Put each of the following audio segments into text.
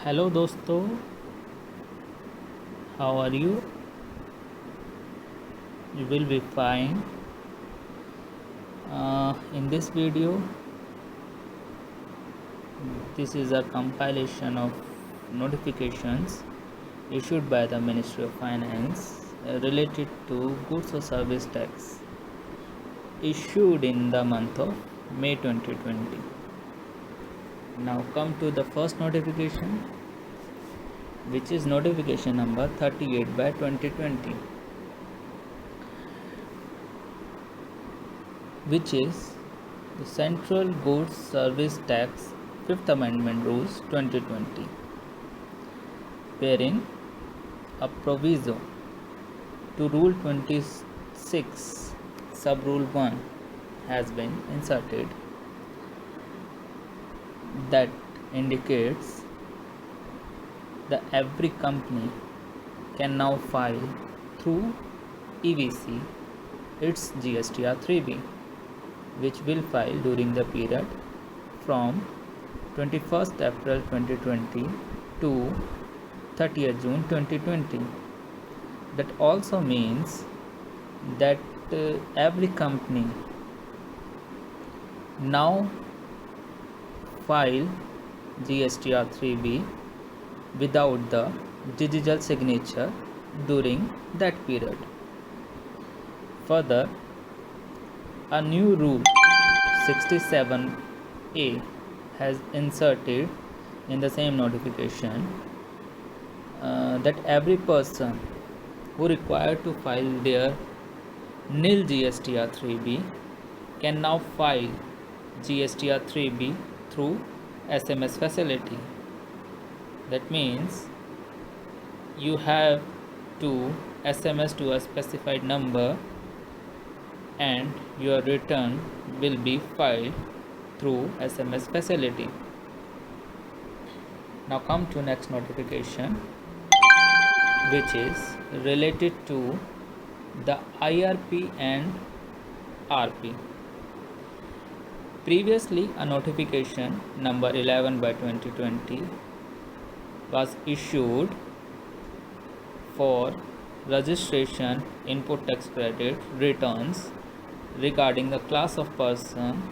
Hello दोस्तों, how are you? You will be fine. In this video, this is a compilation of notifications issued by the Ministry of Finance related to goods or service tax issued in the month of May 2020. Now come to the first notification, which is notification number 38 by 2020, which is the Central Goods Service Tax Fifth Amendment Rules 2020, wherein a proviso to Rule 26 Sub Rule 1 has been inserted that indicates that every company can now file through EVC its GSTR 3B, which will file during the period from 21st April 2020 to 30th June 2020. That also means that every company now file GSTR 3B without the digital signature during that period. Further, a new rule 67A has inserted in the same notification that every person who required to file their nil GSTR 3B can now file GSTR 3B through SMS facility. That means you have to SMS to a specified number and your return will be filed through SMS facility. Now come to next notification, which is related to the IRP and RP. Previously, a notification number 11 by 2020 was issued for registration input tax credit returns regarding the class of person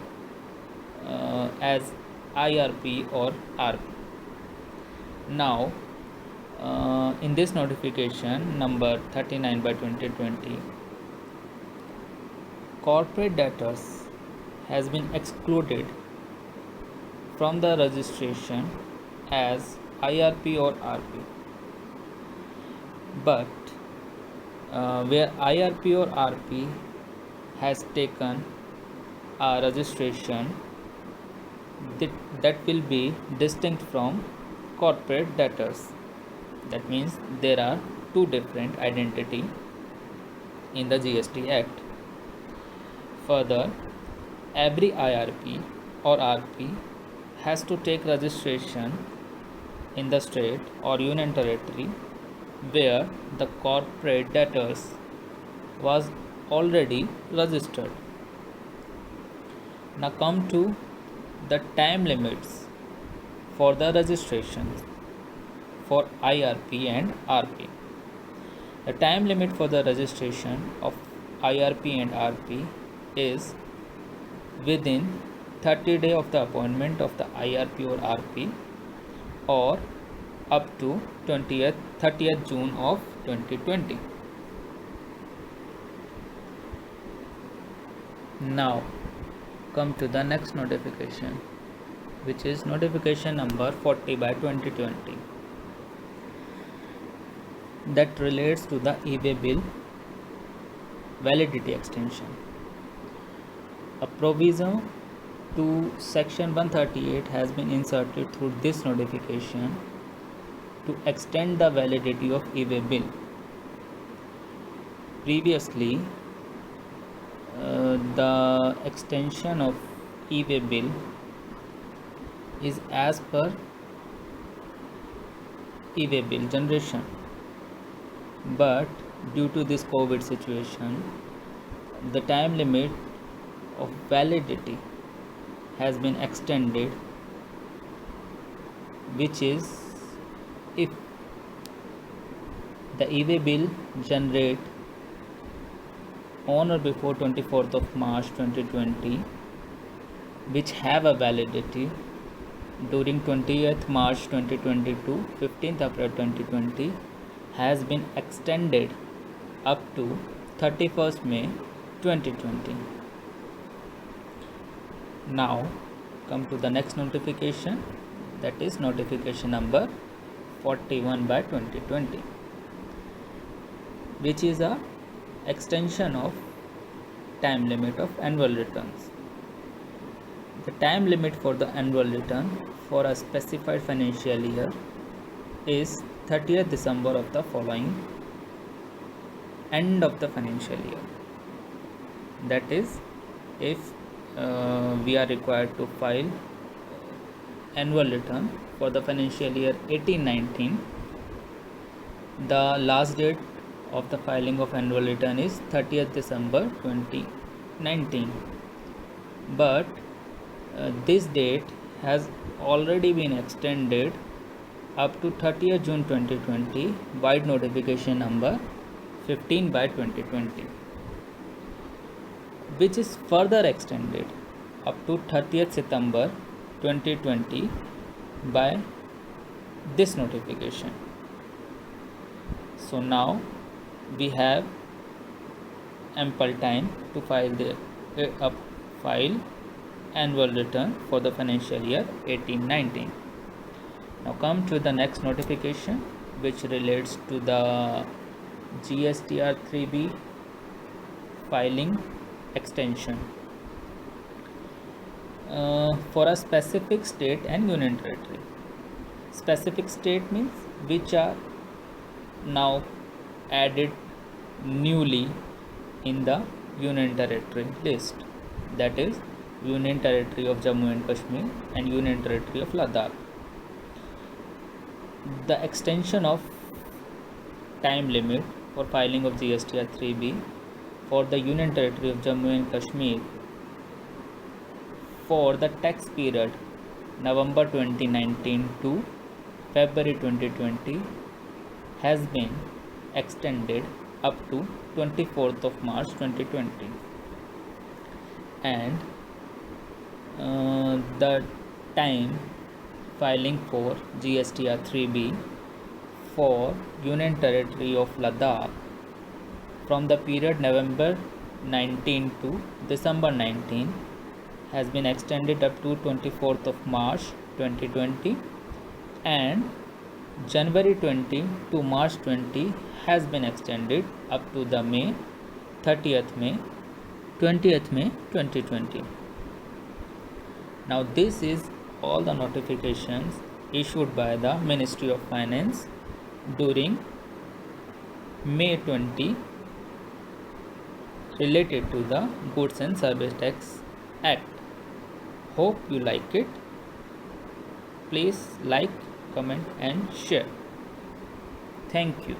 as IRP or RP. Now, in this notification number 39 by 2020, corporate debtors has been excluded from the registration as IRP or RP, but where IRP or RP has taken a registration that will be distinct from corporate debtors. That means there are two different identity in the GST Act. Further, every IRP or RP has to take registration in the state or union territory where the corporate debtors was already registered. Now come to the time limits for the registration for IRP and RP. The time limit for the registration of IRP and RP is within 30 days of the appointment of the IRP or RP or up to 30th June of 2020. Now come to the next notification, which is notification number 40 by 2020, that relates to the e-way bill validity extension. A provision to section 138 has been inserted through this notification to extend the validity of e-way bill. Previously, the extension of e-way bill is as per e-way bill generation, but due to this COVID situation, the time limit of validity has been extended, which is if the e-way bill generate on or before 24th of March 2020, which have a validity during 20th March 2020 to 15th April 2020, has been extended up to 31st May 2020. Now come to the next notification, that is notification number 41/2020, which is a extension of time limit of annual returns. The time limit for the annual return for a specified financial year is 30th December of the following end of the financial year. That is, if we are required to file annual return for the financial year 18-19, the last date of the filing of annual return is 30th December 2019, but this date has already been extended up to 30th June 2020 by notification number 15/2020, which is further extended up to 30th September 2020 by this notification. So now we have ample time to file annual return for the financial year 18-19. Now come to the next notification, which relates to the GSTR 3B filing extension for a specific state and union territory. Specific state means which are now added newly in the union territory list, that is Union Territory of Jammu and Kashmir and Union Territory of Ladakh. The extension of time limit for filing of GSTR 3B for the Union Territory of Jammu and Kashmir for the tax period November 2019 to February 2020 has been extended up to 24th of March 2020, and the time filing for GSTR 3B for Union Territory of Ladakh from the period November 19 to December 19 has been extended up to 24th of March 2020, and January 20 to March 20 has been extended up to the 20th May 2020. Now this is all the notifications issued by the Ministry of Finance during May 20 related to the Goods and Service Tax Act. Hope you like it. Please like, comment and share. Thank you.